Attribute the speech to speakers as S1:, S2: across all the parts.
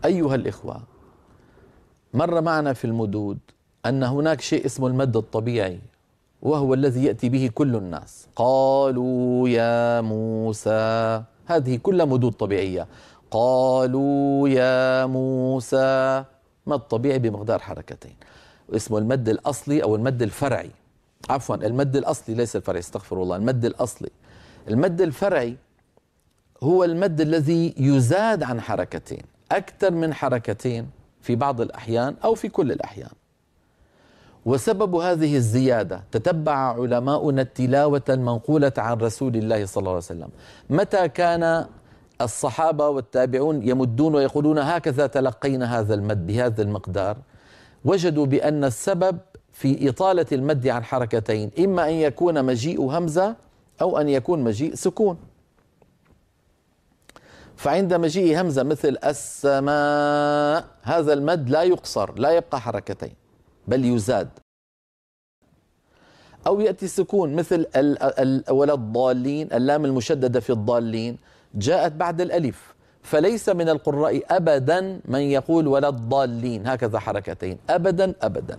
S1: أيها الإخوة، مر معنا في المدود أن هناك شيء اسمه المد الطبيعي، وهو الذي يأتي به كل الناس. قالوا يا موسى، هذه كلها مدود طبيعية. قالوا يا موسى، مد طبيعي بمقدار حركتين، اسمه المد الأصلي أو المد الفرعي. عفوا، المد الأصلي ليس الفرعي، استغفر الله، المد الأصلي. المد الفرعي هو المد الذي يزاد عن حركتين، أكثر من حركتين في بعض الأحيان أو في كل الأحيان. وسبب هذه الزيادة تتبع علماؤنا التلاوة المنقولة عن رسول الله صلى الله عليه وسلم. متى كان الصحابة والتابعون يمدون ويقولون هكذا تلقينا هذا المد بهذا المقدار، وجدوا بأن السبب في إطالة المد عن حركتين، إما أن يكون مجيء همزة أو أن يكون مجيء سكون. فعند مجيء همزة مثل السماء، هذا المد لا يقصر، لا يبقى حركتين بل يزاد. أو يأتي سكون مثل ولا الضالين، اللام المشددة في الضالين جاءت بعد الألف، فليس من القراء أبدا من يقول ولا الضالين هكذا حركتين، أبدا أبدا،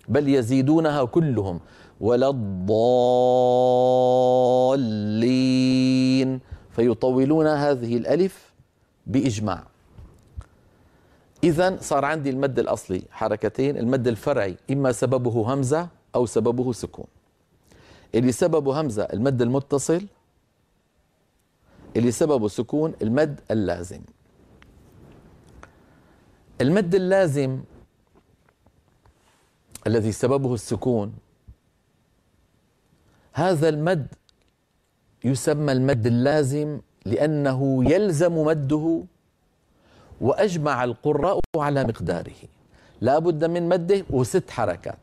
S1: بل يزيدونها كلهم ولا الضالين، فيطولون هذه الألف بإجماع. إذن صار عندي المد الأصلي حركتين، المد الفرعي إما سببه همزة أو سببه سكون. اللي سببه همزة المد المتصل، اللي سببه سكون المد اللازم. المد اللازم الذي سببه السكون، هذا المد يسمى المد اللازم لأنه يلزم مده، وأجمع القراء على مقداره، لا بد من مده وست حركات.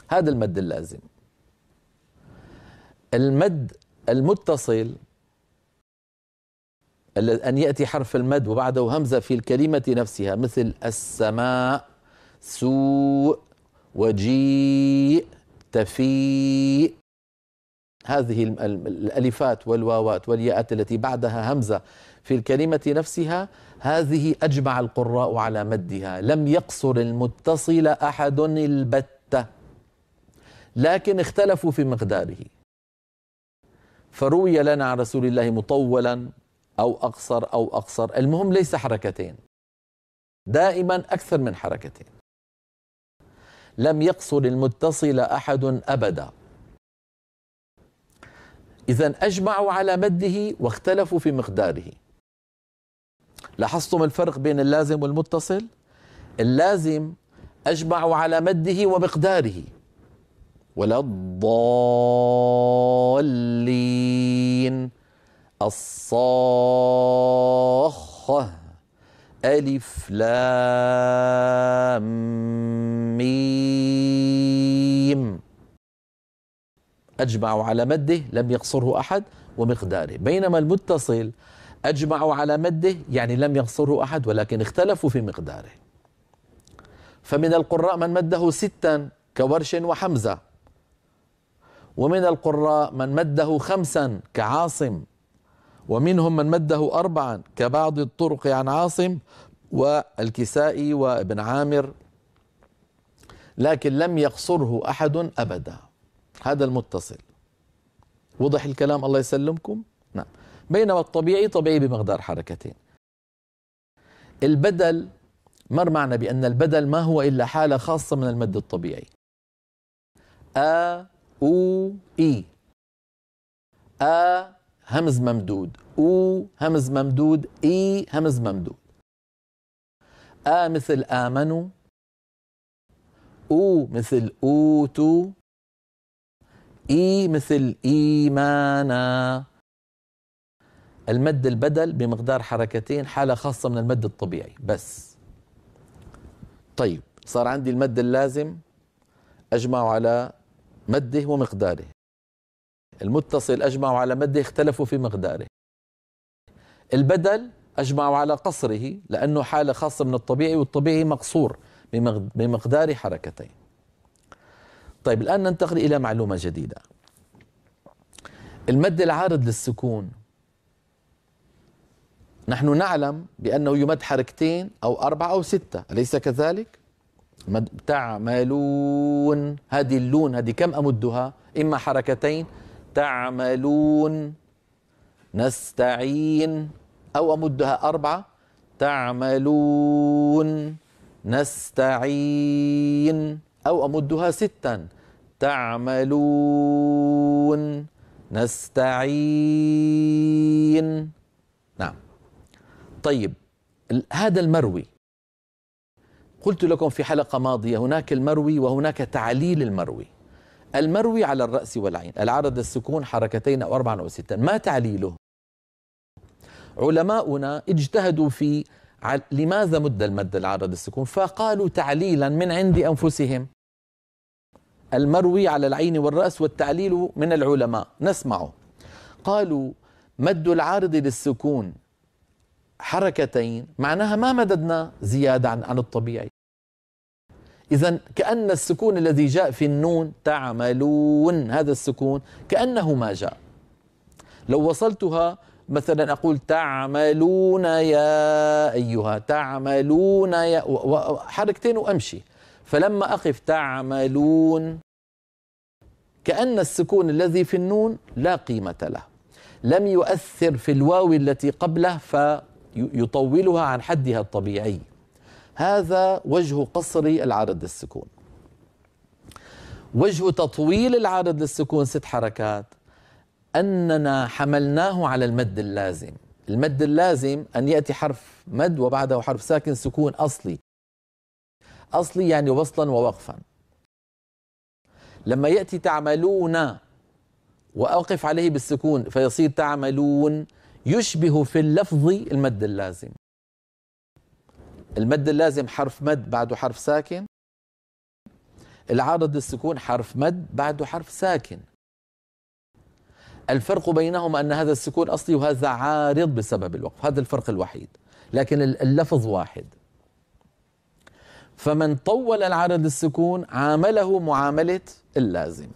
S1: هذا المد اللازم. المد المتصل أن يأتي حرف المد وبعده همزة في الكلمة نفسها، مثل السماء، سوء، وجيء، تفيء. هذه الألفات والواوات والياءات التي بعدها همزة في الكلمة نفسها، هذه أجمع القراء على مدها، لم يقصر المتصل أحد البتة، لكن اختلفوا في مقداره. فروي لنا عن رسول الله مطولا أو أقصر أو أقصر، المهم ليس حركتين، دائما أكثر من حركتين. لم يقصر المتصل أحد أبدا. إذن أجمعوا على مده واختلفوا في مقداره. لاحظتم الفرق بين اللازم والمتصل؟ اللازم أجمعوا على مده ومقداره، ولا الضالين، الصاخة، ألف لام ميم، أجمعوا على مده لم يقصره أحد ومقداره. بينما المتصل أجمعوا على مده يعني لم يقصره أحد ولكن اختلفوا في مقداره. فمن القراء من مده ستا كورش وحمزة، ومن القراء من مده خمسا كعاصم، ومنهم من مده أربعا كبعض الطرق عن عاصم والكسائي وابن عامر، لكن لم يقصره أحد أبدا. هذا المتصل. وضح الكلام؟ الله يسلمكم. نعم. بينما الطبيعي طبيعي بمقدار حركتين. البدل مر معنا بأن البدل ما هو إلا حالة خاصة من المد الطبيعي. أو إي، همز ممدود، أو همز ممدود، إي همز ممدود. مثل آمنوا، أو مثل أوتوا، إي مثل إيمانا. المد البدل بمقدار حركتين، حالة خاصة من المد الطبيعي بس. طيب، صار عندي المد اللازم أجمعوا على مده ومقداره، المتصل أجمعوا على مده اختلفوا في مقداره، البدل أجمعوا على قصره لأنه حالة خاصة من الطبيعي، والطبيعي مقصور بمقدار حركتين. طيب، الآن ننتقل إلى معلومة جديدة. المد العارض للسكون نحن نعلم بأنه يمد حركتين أو 4 أو 6، أليس كذلك؟ تعملون، هذه اللون هذه كم أمدها؟ إما حركتين، تعملون، نستعين، أو أمدها 4، تعملون، نستعين، أو أمدها 6، تعملون، نستعين. نعم. طيب، هذا المروي، قلت لكم في حلقة ماضية هناك المروي وهناك تعليل المروي. المروي على الرأس والعين، العرض السكون حركتين أو 4 أو 6، ما تعليله؟ علماؤنا اجتهدوا في لماذا مد المد العرض السكون، فقالوا تعليلا من عند أنفسهم. المروي على العين والرأس والتعليل من العلماء، نسمعه. قالوا مد العارض للسكون حركتين معناها ما مددنا زيادة عن الطبيعي. إذن كأن السكون الذي جاء في النون تعملون، هذا السكون كأنه ما جاء. لو وصلتها مثلا أقول تعملون يا أيها، تعملون يا، حركتين وأمشي. فلما أقف تعملون كأن السكون الذي في النون لا قيمة له، لم يؤثر في الواو التي قبله فيطولها عن حدها الطبيعي. هذا وجه قصر العارض للسكون. وجه تطويل العارض للسكون 6 حركات، أننا حملناه على المد اللازم. المد اللازم أن يأتي حرف مد وبعده حرف ساكن سكون أصلي. أصلي يعني وصلا ووقفا. لما يأتي تعملون وأوقف عليه بالسكون فيصير تعملون، يشبه في اللفظ المد اللازم. المد اللازم حرف مد بعده حرف ساكن، العارض للسكون حرف مد بعده حرف ساكن. الفرق بينهما أن هذا السكون أصلي وهذا عارض بسبب الوقف، هذا الفرق الوحيد، لكن اللفظ واحد. فمن طول العارض للسكون عامله معاملة اللازم،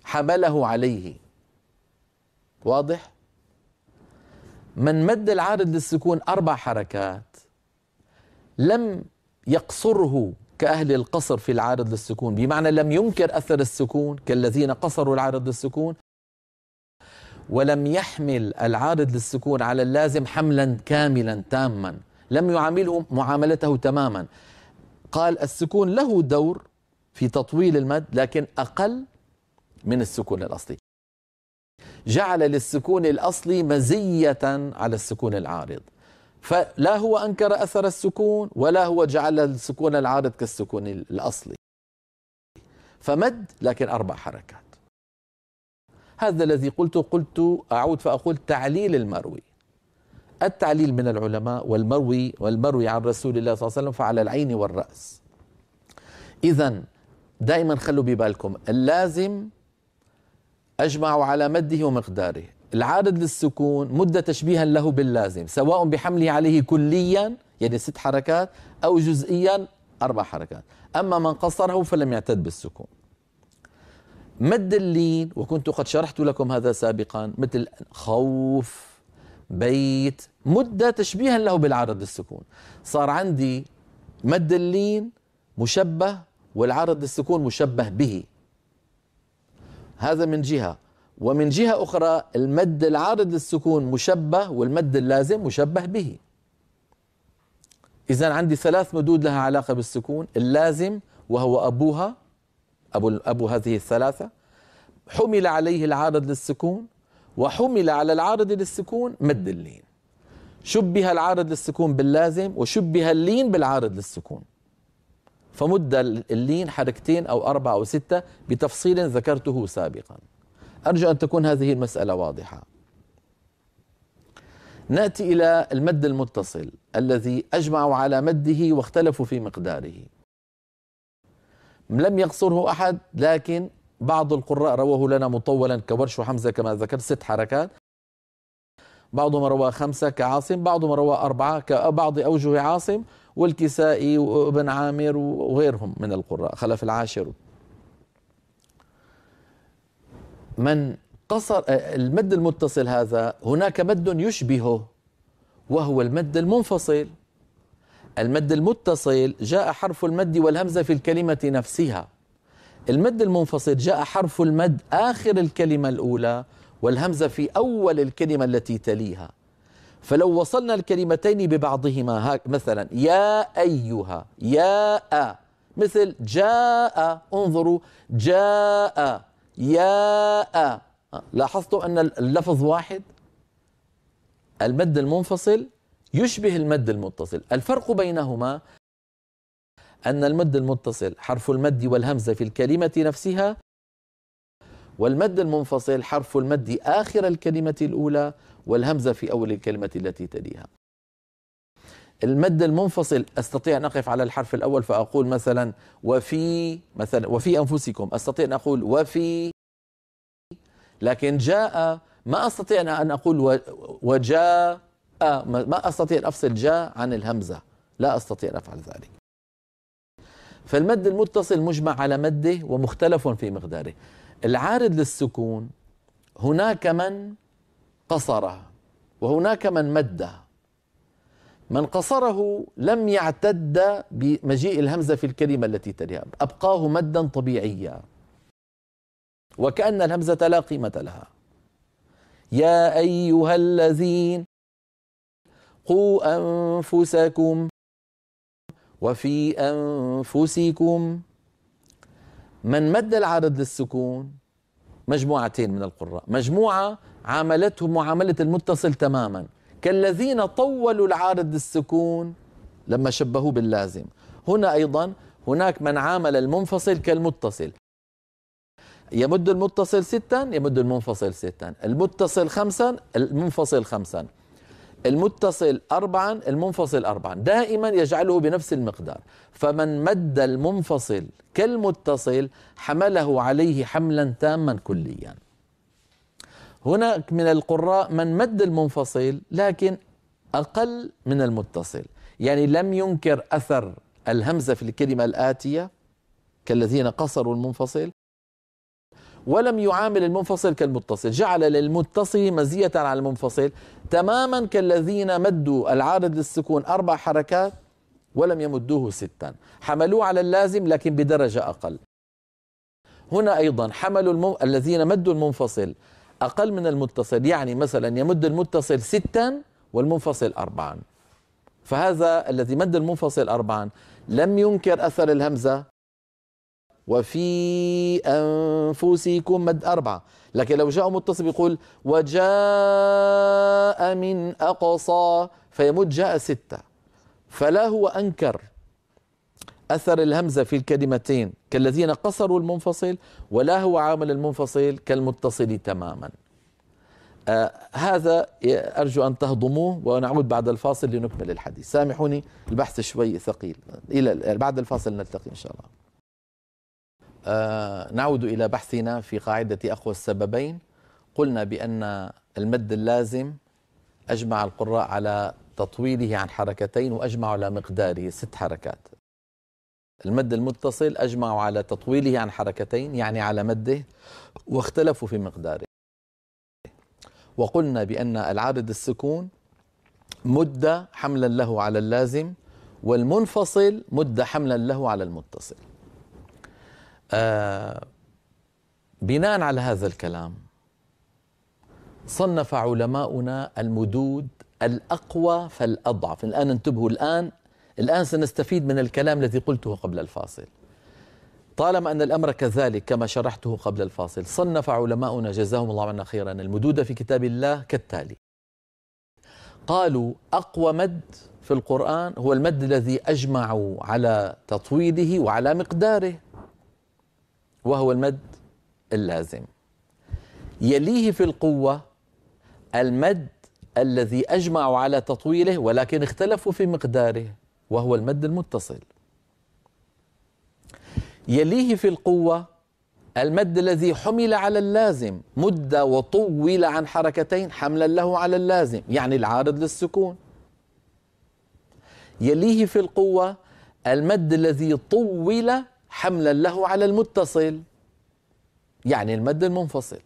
S1: حمله عليه. واضح؟ من مد العارض للسكون 4 حركات لم يقصره كأهل القصر في العارض للسكون، بمعنى لم ينكر أثر السكون كالذين قصروا العارض للسكون، ولم يحمل العارض للسكون على اللازم حملا كاملا تاما، لم يعامله معاملته تماما. قال السكون له دور في تطويل المد لكن أقل من السكون الأصلي. جعل للسكون الأصلي مزية على السكون العارض، فلا هو أنكر أثر السكون ولا هو جعل السكون العارض كالسكون الأصلي، فمد لكن 4 حركات. هذا الذي قلت أعود فأقول تعليل المروي. التعليل من العلماء والمروي عن رسول الله صلى الله عليه وسلم فعلى العين والرأس. إذن دائما خلوا ببالكم اللازم أجمعوا على مده ومقداره. العارض للسكون مد تشبيها له باللازم، سواء بحمله عليه كليا يعني 6 حركات أو جزئيا 4 حركات. أما من قصره فلم يعتد بالسكون. مد اللين وكنت قد شرحت لكم هذا سابقا، مثل خوف، بيت، مد تشبيها له بالعارض للسكون. صار عندي مد اللين مشبه والعارض للسكون مشبه به، هذا من جهة. ومن جهة أخرى المد العارض للسكون مشبه والمد اللازم مشبه به. إذن عندي 3 مدود لها علاقة بالسكون: اللازم وهو أبوها، أبو هذه ال3، حمل عليه العارض للسكون، وحمل على العارض للسكون مد اللين. شبه العارض للسكون باللازم وشبه اللين بالعارض للسكون، فمد اللين حركتين أو 4 أو 6 بتفصيل ذكرته سابقا. أرجو أن تكون هذه المسألة واضحة. نأتي إلى المد المتصل الذي أجمعوا على مده واختلفوا في مقداره. لم يقصره أحد، لكن بعض القراء رواه لنا مطولا كورش وحمزة كما ذكرت 6 حركات، بعضهم رواه 5 كعاصم، بعضهم رواه 4 كبعض أوجه عاصم والكسائي وابن عامر وغيرهم من القراء، خلف العاشر. من قصر المد المتصل هذا هناك مد يشبهه وهو المد المنفصل. المد المتصل جاء حرف المد والهمزة في الكلمة نفسها. المد المنفصل جاء حرف المد آخر الكلمة الأولى والهمزة في أول الكلمة التي تليها. فلو وصلنا الكلمتين ببعضهما مثلا يا أيها، ياء، مثل جاء، انظروا جاء ياء، لاحظتوا أن اللفظ واحد. المد المنفصل يشبه المد المتصل. الفرق بينهما أن المد المتصل حرف المد والهمزة في الكلمة نفسها، والمد المنفصل حرف المد آخر الكلمة الأولى والهمزة في أول الكلمة التي تليها. المد المنفصل أستطيع أن أقف على الحرف الأول فأقول مثلا وفي أنفسكم، أستطيع أن أقول وفي. لكن جاء ما أستطيع أن أقول وجاء، ما أستطيع أن أفصل جاء عن الهمزة، لا أستطيع أن أفعل ذلك. فالمد المتصل مجمع على مده ومختلف في مقداره. العارض للسكون هناك من قصره وهناك من مده. من قصره لم يعتد بمجيء الهمزة في الكلمة التي تليها، أبقاه مدا طبيعيا وكأن الهمزة لا قيمة لها. يا أيها الذين قوا أنفسكم وفي أنفسكم. من مد العارض للسكون مجموعتين من القراء، مجموعة عاملته معاملة المتصل تماما كالذين طولوا العارض للسكون لما شبهوه باللازم. هنا أيضا هناك من عامل المنفصل كالمتصل، يمد المتصل 6 يمد المنفصل 6، المتصل 5 المنفصل 5، المتصل 4 المنفصل 4، دائما يجعله بنفس المقدار. فمن مد المنفصل كالمتصل حمله عليه حملا تاما كليا. هناك من القراء من مد المنفصل لكن أقل من المتصل، يعني لم ينكر أثر الهمزة في الكلمة الآتية كالذين قصروا المنفصل، ولم يعامل المنفصل كالمتصل، جعل للمتصل مزية على المنفصل تماما كالذين مدوا العارض للسكون 4 حركات ولم يمدوه 6، حملوه على اللازم لكن بدرجة أقل. هنا أيضا حملوا الذين مدوا المنفصل أقل من المتصل، يعني مثلا يمد المتصل 6 والمنفصل 4، فهذا الذي مد المنفصل 4 لم ينكر أثر الهمزة وفي أنفسكم مد 4، لكن لو جاء متصل يقول وجاء من أقصى فيمد جاء 6، فلا هو أنكر أثر الهمزة في الكلمتين كالذين قصروا المنفصل، ولا هو عامل المنفصل كالمتصل تماما. هذا أرجو أن تهضموه، ونعود بعد الفاصل لنكمل الحديث. سامحوني البحث شوي ثقيل، إلى بعد الفاصل نلتقي إن شاء الله. نعود إلى بحثنا في قاعدة أقوى السببين. قلنا بأن المد اللازم أجمع القراء على تطويله عن حركتين وأجمعوا على مقداره 6 حركات. المد المتصل أجمعوا على تطويله عن حركتين يعني على مده، واختلفوا في مقداره. وقلنا بأن العارض السكون مد حملا له على اللازم، والمنفصل مد حملا له على المتصل. بناء على هذا الكلام صنف علماؤنا المدود الأقوى فالأضعف. الآن انتبهوا، الآن سنستفيد من الكلام الذي قلته قبل الفاصل. طالما أن الأمر كذلك كما شرحته قبل الفاصل، صنف علماؤنا جزاهم الله عنا خيرا المدود في كتاب الله كالتالي: قالوا أقوى مد في القرآن هو المد الذي أجمعوا على تطويله وعلى مقداره، وهو المد اللازم. يليه في القوة المد الذي أجمعوا على تطويله ولكن اختلفوا في مقداره، وهو المد المتصل. يليه في القوة المد الذي حمل على اللازم، مد وطول عن حركتين حملا له على اللازم، يعني العارض للسكون. يليه في القوة المد الذي طول حملا له على المتصل، يعني المد المنفصل.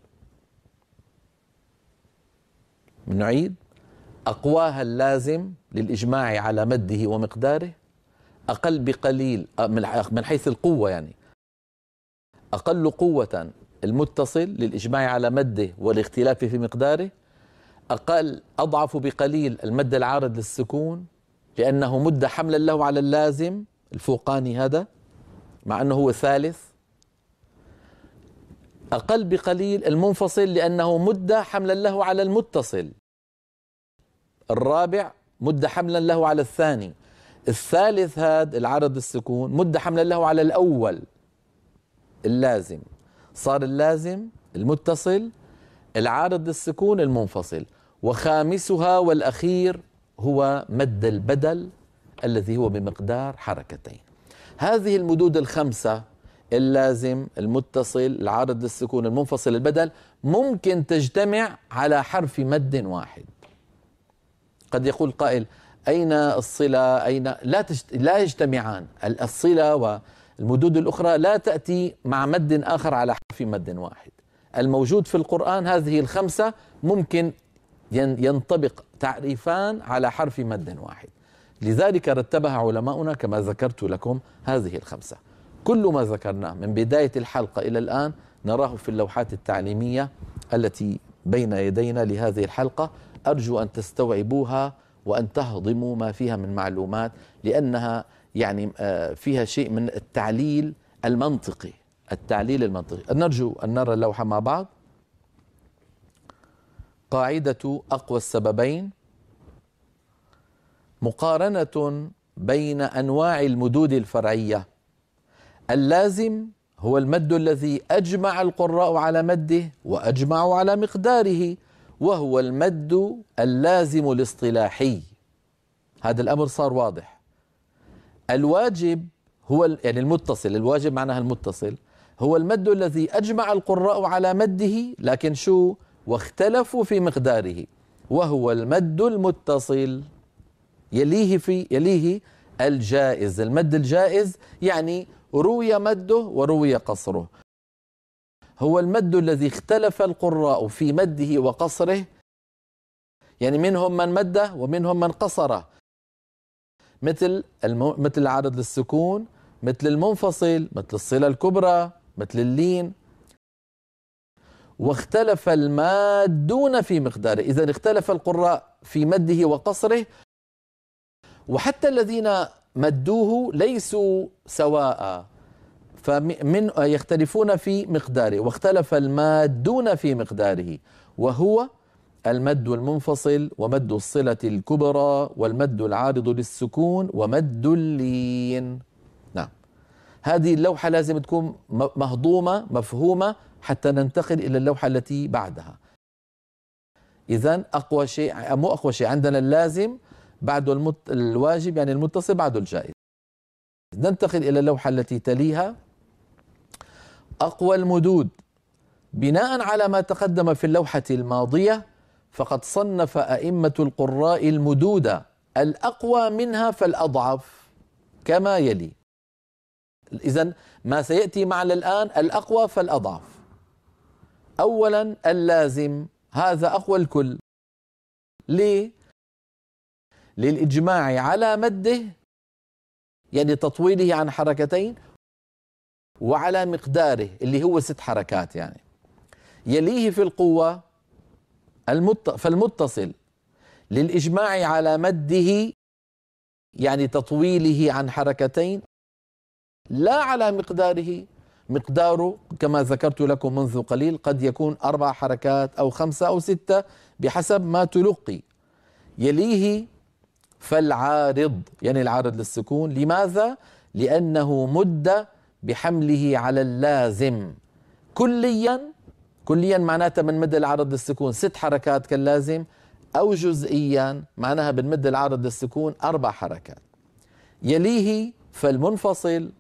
S1: نعيد: أقواها اللازم للإجماع على مده ومقداره أقل بقليل من حيث القوة، يعني أقل قوة المتصل للإجماع على مده والاختلاف في مقداره، أضعف بقليل المد العارض للسكون لأنه مد حملا له على اللازم الفوقاني هذا مع أنه هو ثالث. أقل بقليل المنفصل لأنه مد حملا له على المتصل. الرابع مد حملا له على الثاني. الثالث هذا العارض للسكون مد حملا له على الأول اللازم. صار اللازم المتصل العارض للسكون المنفصل. وخامسها والأخير هو مد البدل الذي هو بمقدار حركتين. هذه المدود الخمسة اللازم المتصل العارض للسكون المنفصل البدل ممكن تجتمع على حرف مد واحد. قد يقول قائل أين الصلة؟ أين لا يجتمعان. الصلة والمدود الأخرى لا تأتي مع مد آخر على حرف مد واحد. الموجود في القرآن هذه الخمسة ممكن ينطبق تعريفان على حرف مد واحد، لذلك رتبها علماؤنا كما ذكرت لكم هذه الخمسة. كل ما ذكرناه من بداية الحلقة إلى الآن نراه في اللوحات التعليمية التي بين يدينا لهذه الحلقة. أرجو أن تستوعبوها وأن تهضموا ما فيها من معلومات، لأنها يعني فيها شيء من التعليل المنطقي. نرجو أن نرى اللوحة مع بعض. قاعدة أقوى السببين: مقارنة بين أنواع المدود الفرعية. اللازم هو المد الذي أجمع القراء على مده وأجمعوا على مقداره، وهو المد اللازم الاصطلاحي. هذا الأمر صار واضح. الواجب هو يعني المتصل. الواجب معناها المتصل هو المد الذي أجمع القراء على مده، لكن شو؟ واختلفوا في مقداره، وهو المد المتصل. يليه الجائز. المد الجائز يعني روي مده وروي قصره. هو المد الذي اختلف القراء في مده وقصره، يعني منهم من مده ومنهم من قصره، مثل العارض للسكون، مثل المنفصل، مثل الصلة الكبرى، مثل اللين. واختلف المادون في مقداره. إذا اختلف القراء في مده وقصره، وحتى الذين مدوه ليسوا سواء، يختلفون في مقداره. واختلف المادون في مقداره، وهو المد المنفصل ومد الصلة الكبرى والمد العارض للسكون ومد اللين. نعم، هذه اللوحة لازم تكون مهضومة مفهومة حتى ننتقل إلى اللوحة التي بعدها. إذن أقوى شيء، مو أقوى شيء، عندنا اللازم بعد الواجب يعني المتصل بعد الجائز. ننتقل إلى اللوحة التي تليها. أقوى المدود بناء على ما تقدم في اللوحة الماضية، فقد صنف أئمة القراء المدود الأقوى منها فالأضعف كما يلي. إذن ما سيأتي معنا الآن الأقوى فالأضعف. أولا اللازم، هذا أقوى الكل. ليه؟ للإجماع على مده يعني تطويله عن حركتين، وعلى مقداره اللي هو 6 حركات يعني. يليه في القوة فالمتصل للإجماع على مده يعني تطويله عن حركتين، لا على مقداره. مقداره كما ذكرت لكم منذ قليل قد يكون 4 حركات أو 5 أو 6 بحسب ما تلقي. يليه فالعارض يعني العارض للسكون. لماذا؟ لأنه مد بحمله على اللازم كليا معناتها من مد العارض للسكون 6 حركات كاللازم، أو جزئيا معناها بنمد العارض للسكون 4 حركات. يليه فالمنفصل.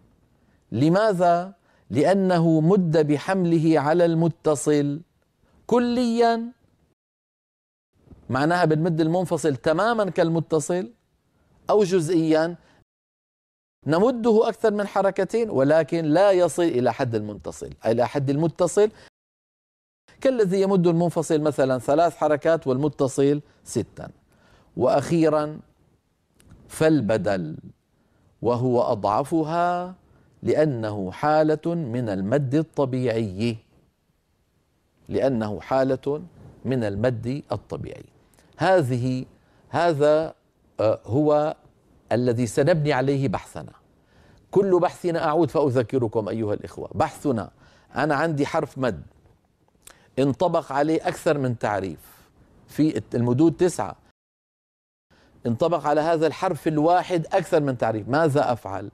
S1: لماذا؟ لأنه مد بحمله على المتصل كليا، معناها بنمد المنفصل تماما كالمتصل، أو جزئيا نمده أكثر من حركتين ولكن لا يصل إلى حد المتصل، إلى حد المتصل كالذي يمد المنفصل مثلا 3 حركات والمتصل 6. وأخيرا فالبدل وهو أضعفها لأنه حالة من المد الطبيعي، لأنه حالة من المد الطبيعي. هذا هو الذي سنبني عليه بحثنا. كل بحثنا، أعود فأذكركم أيها الإخوة، بحثنا أنا عندي حرف مد انطبق عليه أكثر من تعريف، في المدود 9، انطبق على هذا الحرف الواحد أكثر من تعريف. ماذا أفعل؟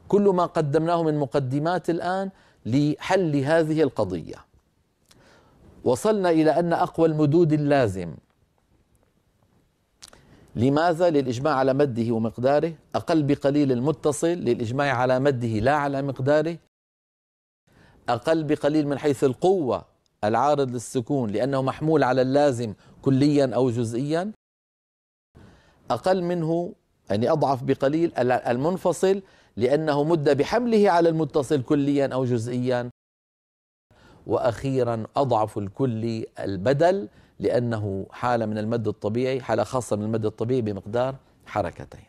S1: كل ما قدمناه من مقدمات الآن لحل هذه القضية. وصلنا إلى أن أقوى المدود اللازم، لماذا؟ للإجماع على مده ومقداره. أقل بقليل المتصل للإجماع على مده لا على مقداره. أقل بقليل من حيث القوة العارض للسكون لأنه محمول على اللازم كليا أو جزئيا. أقل منه يعني أضعف بقليل المنفصل لأنه مد بحمله على المتصل كليا أو جزئيا. وأخيرا أضعف الكلي البدل لأنه حالة من المد الطبيعي، حالة خاصة من المد الطبيعي بمقدار حركتين.